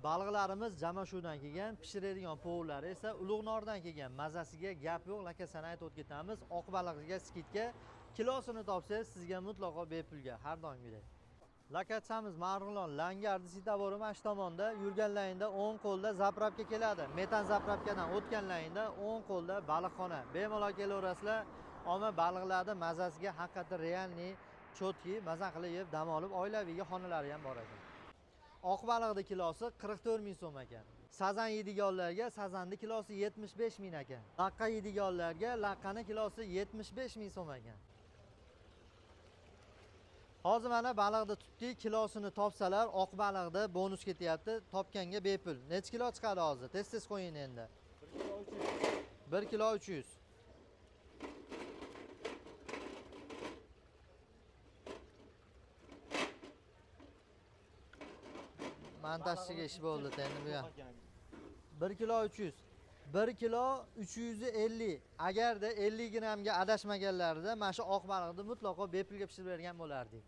Baliqlarimiz Jamashuvdan kelgan, pishiradigan povlari esa Ulug'nordan kelgan. Mazasiga gap yo'q, laka sana aytib ketamiz. Oq baliqga skidga kilosini topsangiz sizga mutlaqo bepulga, har doimgidek. Lakachamiz Marg'ilon Langardi Sitaborim ash tomonda yurganlaringda o'ng qo'lda zapravka keladi. Metan zapravkadan o'tganlaringda o'ng qo'lda baliqxona. Bemalol kelaverasizlar. Ammo baliqlarni mazasiga haqiqatan realniy, chotki, maza qilib yeb, dam olib oilaviy xonalari ham bor ekan. Oq baliqning kilosi 44 ming so'm ekan. Sazan yediganlarga sazanning kilosi 75 ming ekan. Laqqa yediganlarga laqqaning kilosi 75 ming so'm ekan. Hozir mana baliqni tutdik, kilosini topsalar, oq baliqda bonus ketyapti, topganga bepul. Necha kilo chiqadi hozir? Tez qo'yin endi. 1 kilo 300. Montajchiga ish bo'ldi endi bu ham. 1 kilo 300. 1 kilo 350. Agarda 50 grammga adashmaganlarida mana shu oq baliqni mutlaqo bepulga pishirib bergan bo'lardik.